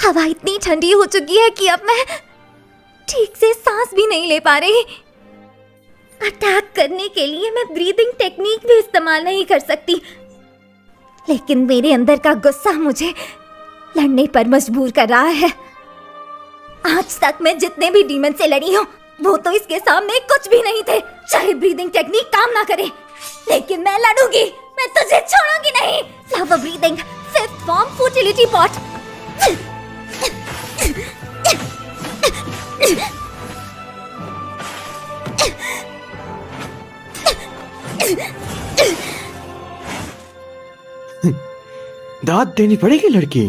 हवा इतनी ठंडी हो चुकी है कि अब मैं ठीक से सांस भी नहीं ले पा रही। अटैक करने के लिए मैं ब्रीदिंग टेक्निक भी इस्तेमाल नहीं कर सकती, लेकिन मेरे अंदर का गुस्सा मुझे लड़ने पर मजबूर कर रहा है। आज तक मैं जितने भी डीमन से लड़ी हूँ वो तो इसके सामने कुछ भी नहीं थे। चाहे ब्रीदिंग टेक्निक काम ना करे, लेकिन मैं लड़ूंगी, मैं तुझे छोड़ूंगी नहीं। Flower breathing, fifth form, fertility pot. दाद देनी पड़ेगी लड़की,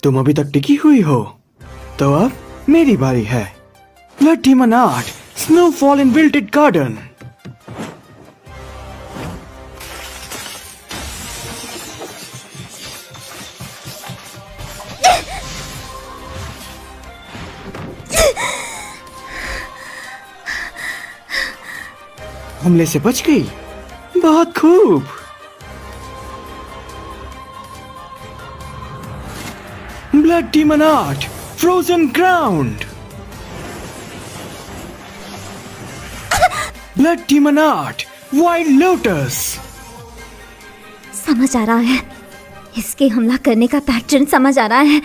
तुम अभी तक टिकी हुई हो। तो अब मेरी बारी है। Blood demon art, snowfall in wilted garden. हमले से बच गई, बहुत खूब। Blood demon art, frozen ground. Blood demon art, wild lotus. समझ आ रहा है, इसके हमला करने का पैटर्न समझ आ रहा है।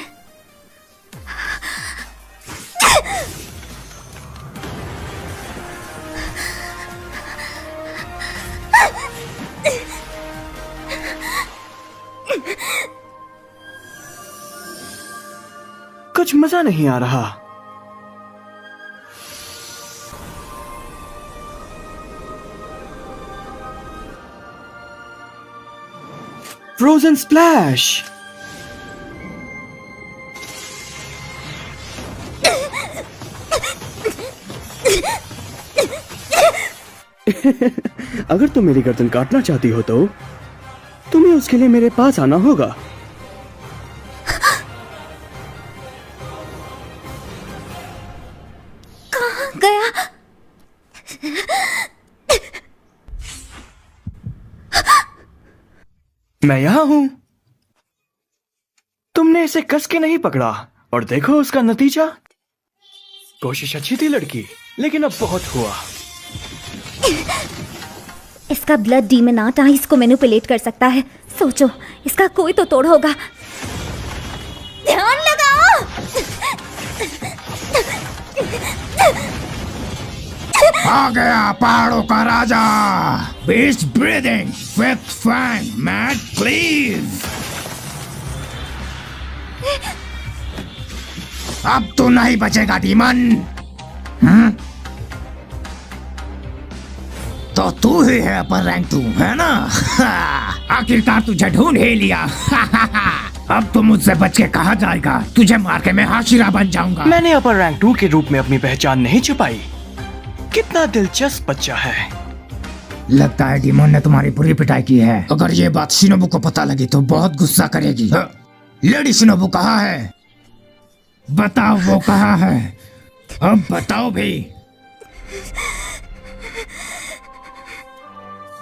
कुछ मजा नहीं आ रहा। Frozen splash. अगर तुम मेरी गर्दन काटना चाहती हो तो तुम्हें उसके लिए मेरे पास आना होगा। कहाँ गया? मैं यहाँ हूं। तुमने इसे कस के नहीं पकड़ा और देखो उसका नतीजा। कोशिश अच्छी थी लड़की, लेकिन अब बहुत हुआ। इसका ब्लड डीमन आर्ट आइस को मैनिपुलेट कर सकता है। सोचो, इसका कोई तो तोड़ होगा। ध्यान लगाओ। आ गया पहाड़ों का राजा, beast breathing, fifth fang, mad cleave. अब तो नहीं बचेगा डीमन। तो तू ही है अपर रैंक 2, है ना? आखिरकार तुझे ढूंढ ही लिया। अब तो मुझसे बच के कहा जाएगा। तुझे मार के मैं हाशिरा बन जाऊंगा। मैंने अपर रैंक 2 के रूप में अपनी पहचान नहीं छुपाई। कितना दिलचस्प बच्चा है। लगता है डीमन ने तुम्हारी बुरी पिटाई की है। अगर ये बात शिनोबु को पता लगी तो बहुत गुस्सा करेगी। लेडी शिनोबु कहाँ है? बताओ वो कहाँ है? अब बताओ भी।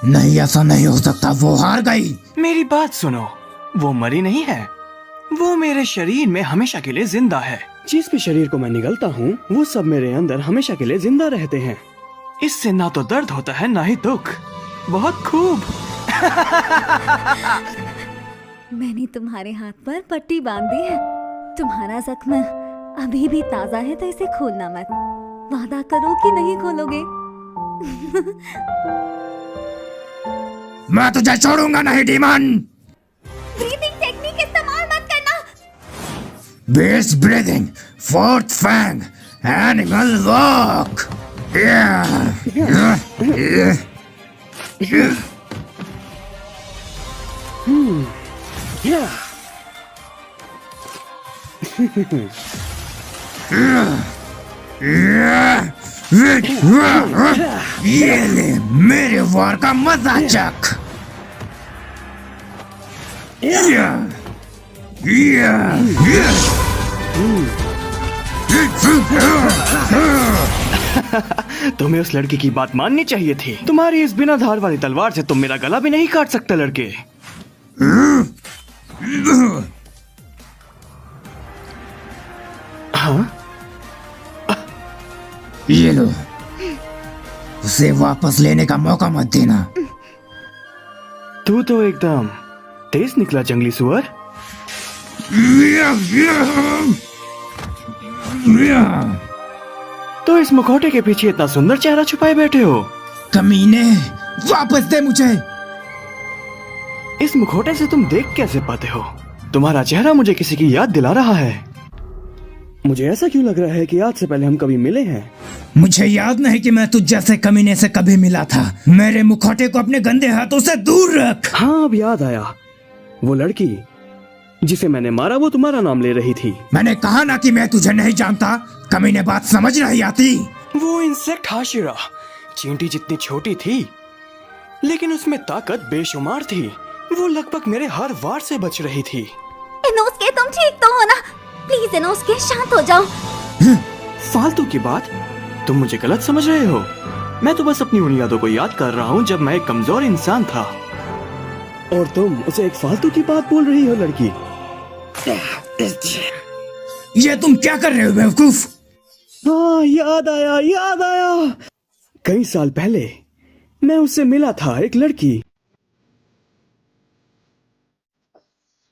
नहीं, ऐसा नहीं हो सकता, वो हार गई। मेरी बात सुनो, वो मरी नहीं है। वो मेरे शरीर में हमेशा के लिए जिंदा है। जिस भी शरीर को मैं निगलता हूँ वो सब मेरे अंदर हमेशा के लिए जिंदा रहते हैं। इससे ना तो दर्द होता है ना ही दुख। बहुत खूब। मैंने तुम्हारे हाथ पर पट्टी बांध दी है। तुम्हारा जख्म अभी भी ताजा है, तो इसे खोलना मत। वादा करो कि नहीं खोलोगे। मैं तुझे छोड़ूंगा नहीं डीमन। ब्रीदिंग टेक्निक इस्तेमाल मत करना। Base breathing, fourth fang, animal walk. ये ले मेरे वार का मजा चख। तुम्हें उस लड़की की बात माननी चाहिए थी। तुम्हारी इस बिना धार वाली तलवार से तुम मेरा गला भी नहीं काट सकते लड़के। हाँ, ये लो, उसे वापस लेने का मौका मत देना। तू तो एकदम तेज निकला जंगली सुअर। तो इस मुखौटे के पीछे इतना सुंदर चेहरा छुपाए बैठे हो। कमीने, वापस दे मुझे। इस मुखौटे से तुम देख कैसे पाते हो? तुम्हारा चेहरा मुझे किसी की याद दिला रहा है। मुझे ऐसा क्यों लग रहा है कि आज से पहले हम कभी मिले हैं? मुझे याद नहीं कि मैं तुझ जैसे कमीने से कभी मिला था। मेरे मुखौटे को अपने गंदे हाथों से दूर रख। हाँ, अब याद आया। वो लड़की जिसे मैंने मारा, वो तुम्हारा नाम ले रही थी। मैंने कहा ना कि मैं तुझे नहीं जानता। कमीने, बात समझ नहीं आती। वो इंसेक्ट हाशिरा चींटी जितनी छोटी थी, लेकिन उसमें ताकत बेशुमार थी। वो लगभग मेरे हर वार से बच रही थी। इनोस्के, तुम ठीक तो हो ना? प्लीज इनोस्के, शांत हो जाओ। फालतू की बात, तुम मुझे गलत समझ रहे हो। मैं तो बस अपनी उन यादों को याद कर रहा हूँ जब मैं एक कमजोर इंसान था। और तुम उसे एक फालतू की बात बोल रही हो लड़की। ये तुम क्या कर रहे हो बेवकूफ? हाँ, याद आया, याद आया। कई साल पहले मैं उससे मिला था, एक लड़की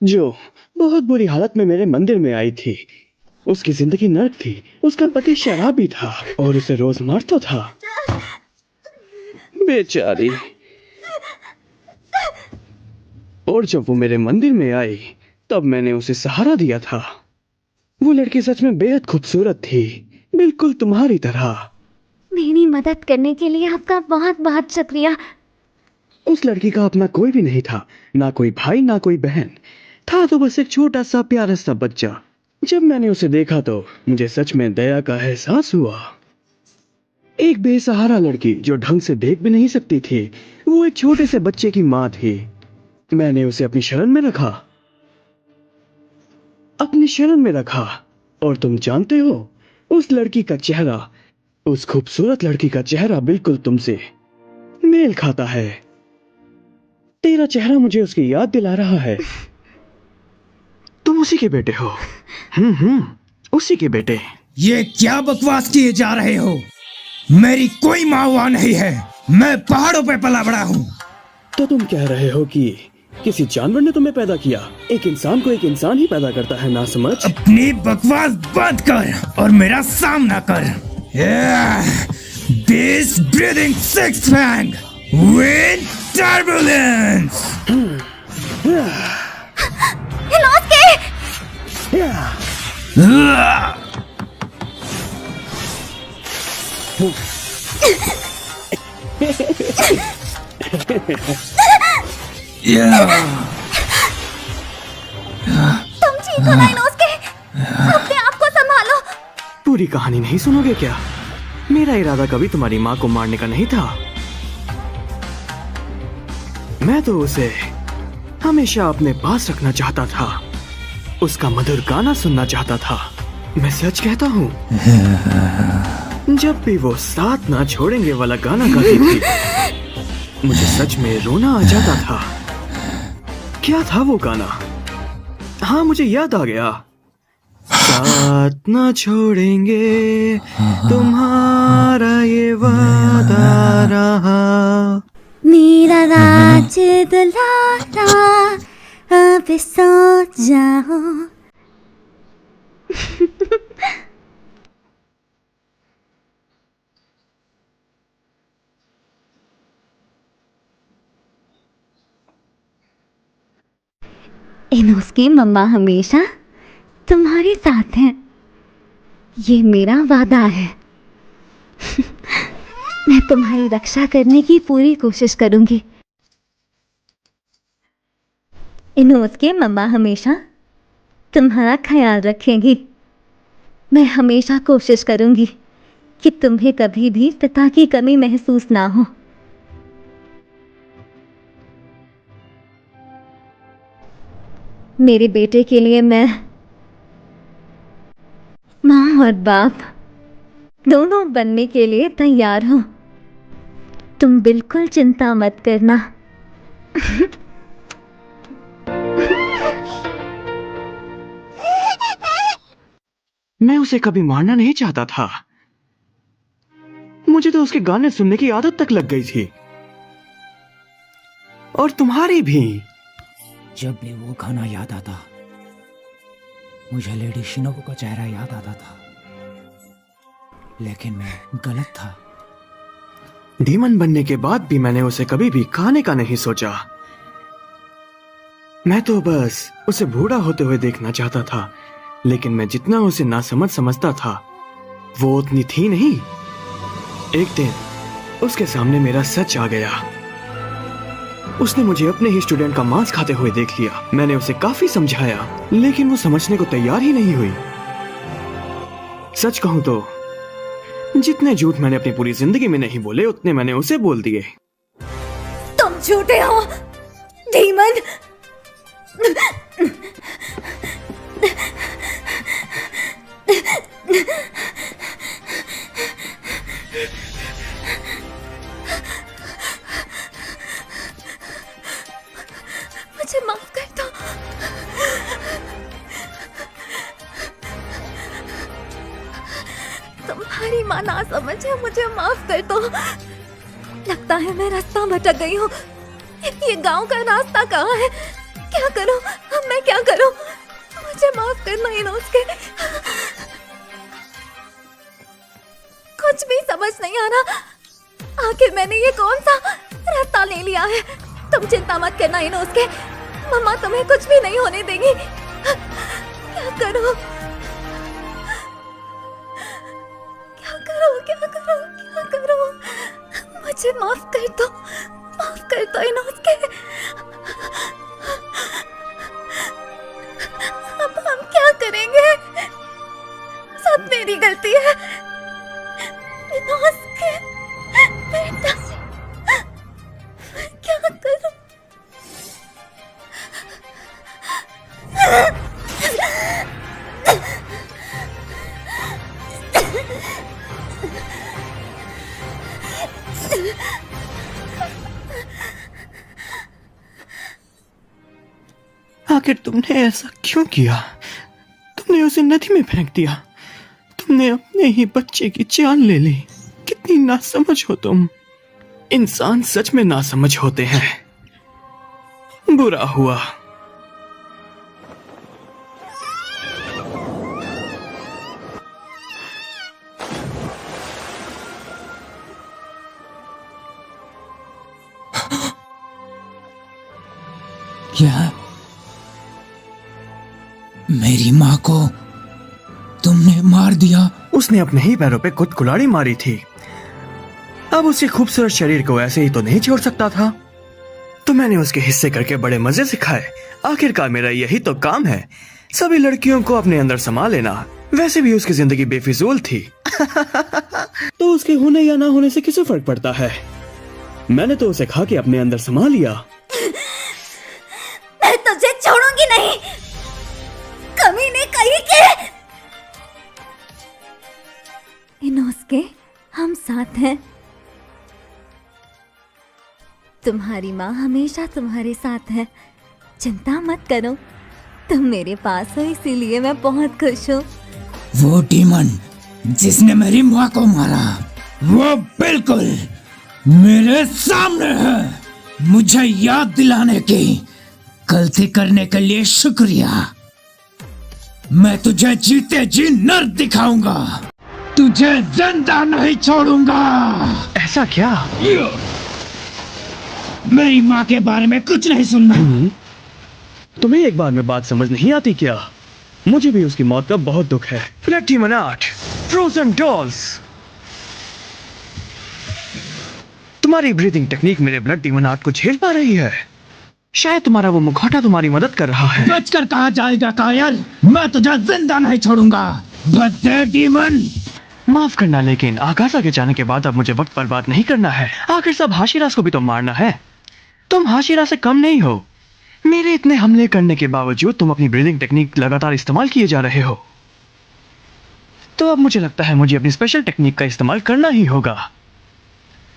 जो बहुत बुरी हालत में मेरे मंदिर में आई थी। उसकी जिंदगी नर्क थी। उसका पति शराबी था और उसे रोज मारता था। बेचारी। और जब वो मेरे मंदिर में आई, तब मैंने उसे सहारा दिया था। वो लड़की सच में बेहद खूबसूरत थी, बिल्कुल तुम्हारी तरह। मेरी मदद करने के लिए आपका बहुत बहुत शुक्रिया। उस लड़की का अपना कोई भी नहीं था, ना कोई भाई ना कोई बहन था, तो बस एक छोटा सा प्यारा सा बच्चा। जब मैंने उसे देखा तो मुझे सच में दया का एहसास हुआ। एक बेसहारा लड़की जो ढंग से देख भी नहीं सकती थी, वो एक छोटे से बच्चे की माँ थी। मैंने उसे अपनी शरण में रखा, अपनी शरण में रखा। और तुम जानते हो, उस लड़की का चेहरा, उस खूबसूरत लड़की का चेहरा बिल्कुल तुमसे मेल खाता है। तेरा चेहरा मुझे उसकी याद दिला रहा है। तुम उसी के बेटे हो। उसी के बेटे। ये क्या बकवास किए जा रहे हो? मेरी कोई माँ वहाँ नहीं है। मैं पहाड़ों पे पला बड़ा हूँ। तो तुम कह रहे हो कि किसी जानवर ने तुम्हें पैदा किया? एक इंसान को एक इंसान ही पैदा करता है, ना समझ। अपनी बकवास बंद कर और मेरा सामना कर। Beast breathing six fang wind turbulence. Inosuke! तुम ठीक हो ना इनोस्के? अपने आप को संभालो। पूरी कहानी नहीं सुनोगे क्या? मेरा इरादा कभी तुम्हारी माँ को मारने का नहीं था। मैं तो उसे हमेशा अपने पास रखना चाहता था। उसका मधुर गाना सुनना चाहता था। मैं सच कहता हूँ, जब भी वो साथ ना छोड़ेंगे वाला गाना गाती थी, मुझे सच में रोना आ जाता था। क्या था वो गाना? हाँ, मुझे याद आ गया। साथ ना छोड़ेंगे तुम्हारा ये वादा रहा। मेरा राज दुलारा अब सो जाओ। इनोस्के मम्मा हमेशा तुम्हारे साथ हैं, ये मेरा वादा है। मैं तुम्हारी रक्षा करने की पूरी कोशिश करूंगी। इनोस्के मम्मा हमेशा तुम्हारा ख्याल रखेंगी। मैं हमेशा कोशिश करूंगी कि तुम्हें कभी भी पिता की कमी महसूस ना हो। मेरे बेटे के लिए मैं माँ और बाप दोनों बनने के लिए तैयार हूँ। तुम बिल्कुल चिंता मत करना। मैं उसे कभी मारना नहीं चाहता था। मुझे तो उसके गाने सुनने की आदत तक लग गई थी, और तुम्हारी भी। जब भी वो गाना याद आता, मुझे लेडी शिनोबु का चेहरा याद आता था, लेकिन मैं गलत था। डीमन बनने के बाद भी मैंने उसे कभी भी खाने का नहीं सोचा। मैं तो बस उसे बूढ़ा होते हुए देखना चाहता था, लेकिन मैं जितना उसे नासमझ समझता था, वो उतनी थी नहीं। एक दिन उसके सामने मेरा सच आ गया। उसने मुझे अपने ही स्टूडेंट का मांस खाते हुए देख लिया। मैंने उसे काफी समझाया, लेकिन वो समझने को तैयार ही नहीं हुई। सच कहूं तो जितने झूठ मैंने अपनी पूरी जिंदगी में नहीं बोले, उतने मैंने उसे बोल दिए। तुम झूठे हो, डीमन। मुझे माफ कर दो। तुम्हारी माँ ना समझे, मुझे माफ कर दो। लगता है मैं रास्ता भटक गई हूँ। ये गांव का रास्ता कहाँ है? क्या करूँ अब? मैं क्या करूँ? मुझे माफ करना इनोस्के। कुछ भी समझ नहीं आ रहा। आखिर मैंने ये कौन सा रास्ता ले लिया है? तुम चिंता मत करना इनोस्के, मम्मा तुम्हें कुछ भी नहीं होने देगी। क्या करूँ? क्या करूँ? मुझे माफ कर दो इनोस्के। अब हम क्या करेंगे? सब मेरी गलती है इनोस्के बेटा। क्या करूं? आखिर तुमने ऐसा क्यों किया? तुमने उसे नदी में फेंक दिया। तुमने अपने ही बच्चे की जान ले ली। कितनी नासमझ हो तुम। इंसान सच में नासमझ होते हैं। बुरा हुआ। क्या मेरी माँ को तुमने मार दिया? उसने अपने ही पैरों पे खुद कुल्हाड़ी मारी थी। अब उसके खूबसूरत शरीर को ऐसे ही तो नहीं छोड़ सकता था, तो मैंने उसके हिस्से करके बड़े मजे से खाए। आखिरकार मेरा यही तो काम है, सभी लड़कियों को अपने अंदर समा लेना। वैसे भी उसकी जिंदगी बेफिजूल थी। तो उसके होने या ना होने से किसे फर्क पड़ता है? मैंने तो उसे खा के अपने अंदर समा लिया। मैं तुझे छोड़ूंगी नहीं, कमीने कहीं के। इनोस्के, हम साथ हैं। तुम्हारी माँ हमेशा तुम्हारे साथ है। चिंता मत करो, तुम मेरे पास हो, इसीलिए मैं बहुत खुश हूँ। वो डीमन जिसने मेरी माँ को मारा, वो बिल्कुल मेरे सामने है। मुझे याद दिलाने की गलती करने के लिए शुक्रिया। मैं तुझे जीते जी नर दिखाऊंगा, तुझे जिंदा नहीं छोड़ूंगा। ऐसा क्या? मेरी माँ के बारे में कुछ नहीं सुनना। तुम्हें एक बार में बात समझ नहीं आती क्या? मुझे भी उसकी मौत का बहुत दुख है। Blood demon art, frozen dolls. तुम्हारी ब्रीदिंग टेक्निक मेरे ब्लड डीमन आर्ट को झेल पा रही है। शायद तुम्हारा वो मुखौटा तुम्हारी मदद कर रहा है। बचकर कहाँ जाएगा कायर? मैं तुझे जिंदा नहीं छोड़ूंगा भद्दे डीमन। माफ करना, लेकिन आगासा के जाने के बाद अब मुझे वक्त बर्बाद नहीं करना है। आखिर सब हाशिरास को भी तो मारना है। तुम हाशिरा से कम नहीं हो। मेरे इतने हमले करने के बावजूद तुम अपनी ब्रीदिंग टेक्निक लगातार इस्तेमाल किए जा रहे हो। तो अब मुझे लगता है मुझे अपनी स्पेशल टेक्निक का इस्तेमाल करना ही होगा।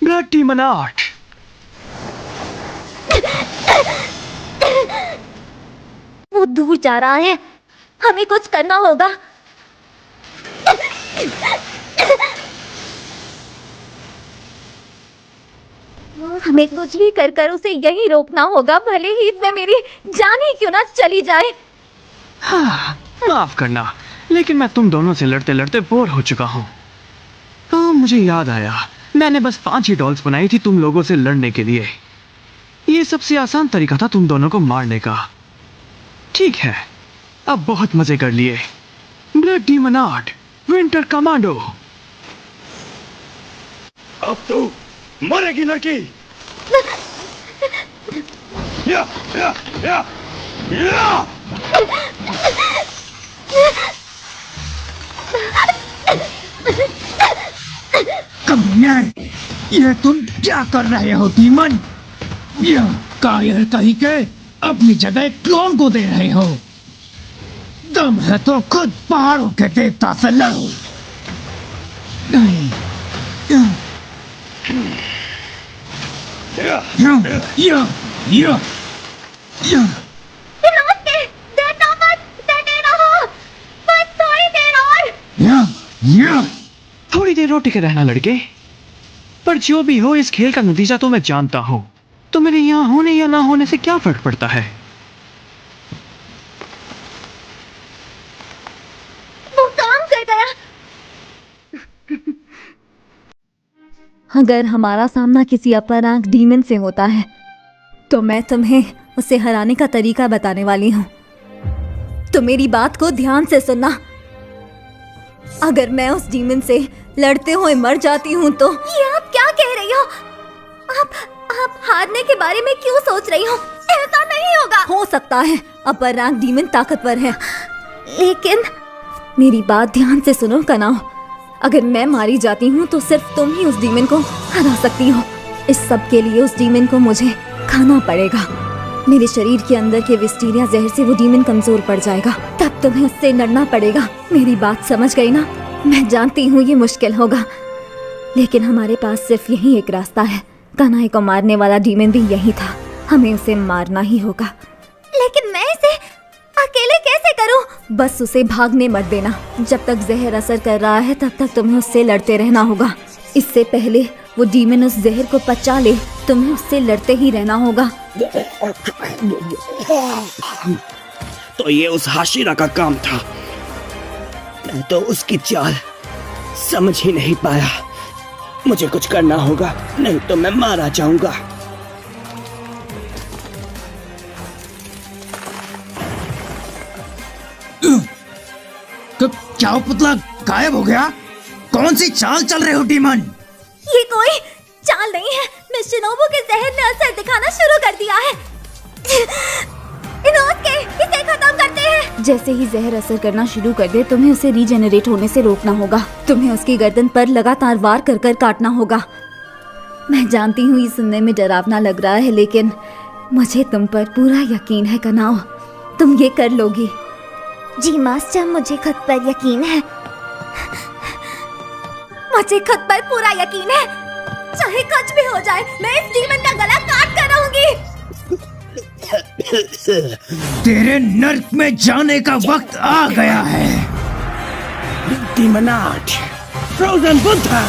Blood demon art. वो दूर जा रहा है, हमें कुछ करना होगा। हमें कुछ भी कर उसे यही रोकना होगा, भले ही इसमें मेरी जान ही क्यों ना चली जाए। हाँ, माफ करना, लेकिन मैं तुम दोनों से लड़ते लड़ते बोर हो चुका हूँ। हाँ, मुझे याद आया, मैंने बस 5 ही डॉल्स बनाई थी तुम लोगों से लड़ने के लिए। ये सबसे आसान तरीका था तुम दोनों को मारने का। ठीक है, अब बहुत मजे कर लिए। Black demon art, winter commando. अब तो मरेगी लड़की। या, या, या, या। कमीने, ये तुम क्या कर रहे हो डीमन? यह कायर कहीं के अपनी जगह क्लोन को दे रहे हो। दम है तो खुद पहाड़ों के देवता से लड़ो। नहीं, थोड़ी देर और टिके रहना लड़के। पर जो भी हो, इस खेल का नतीजा तो मैं जानता हूँ। तो मेरे यहाँ होने या ना होने से क्या फर्क पड़ता है? वो काम कर गया। अगर हमारा सामना किसी अपर रैंक डीमन से होता है तो मैं तुम्हें उसे हराने का तरीका बताने वाली हूँ। तो मेरी बात को ध्यान से सुनना। अगर मैं उस डीमन से लड़ते हुए मर जाती हूँ तो ये आप क्या कह रही हो? आप हारने के बारे में क्यों सोच रही हो? ऐसा नहीं होगा। हो सकता है अपर रैंक डीमन ताकतवर है, लेकिन मेरी बात ध्यान से सुनो कनाओ। अगर मैं मारी जाती हूँ तो सिर्फ तुम ही उस डीमन को हरा सकती हो। इस सब के लिए उस डीमन को मुझे खाना पड़ेगा। मेरे शरीर के अंदर के विस्टीरिया जहर से वो डीमन कमजोर पड़ जाएगा। तब तुम्हें उससे लड़ना पड़ेगा। मेरी बात समझ गई ना? मैं जानती हूँ ये मुश्किल होगा, लेकिन हमारे पास सिर्फ यही एक रास्ता है। कनाई को मारने वाला डीमन भी यही था। हमें उसे मारना ही होगा। लेकिन मैं इसे अकेले कैसे करूं? बस उसे भागने मत देना। जब तक जहर असर कर रहा है तब तक तुम्हें उससे लड़ते रहना होगा। इससे पहले वो डीमन उस जहर को पचा ले, तुम्हें उससे लड़ते ही रहना होगा। तो ये उस हाशिरा का काम था। मैं तो उसकी चाल समझ ही नहीं पाया। मुझे कुछ करना होगा, नहीं तो मैं मारा जाऊंगा। क्या वो पुतला गायब हो गया? कौन सी चाल चल रहे हो डीमन? ये कोई चाल नहीं है। मिस शिनोबु के जहर ने असर दिखाना शुरू कर दिया है। इनोसके, इसे खत्म करते हैं। जैसे ही जहर असर करना शुरू कर दे, तुम्हें उसे रीजेनरेट होने से रोकना होगा। तुम्हें उसकी गर्दन पर लगातार वार कर कर काटना होगा। मैं जानती हूँ ये सुनने में डरावना लग रहा है, लेकिन मुझे तुम पर पूरा यकीन है कनाओ। तुम ये कर लोगी। जी मास्टर, मुझे खुद पर यकीन है। मुझे खुद पर पूरा यकीन है। चाहे कुछ भी हो जाए, मैं इस डीमन का गला काट कर रहूंगी। तेरे नर्क में जाने का वक्त आ गया है। Demon art, frozen Buddha.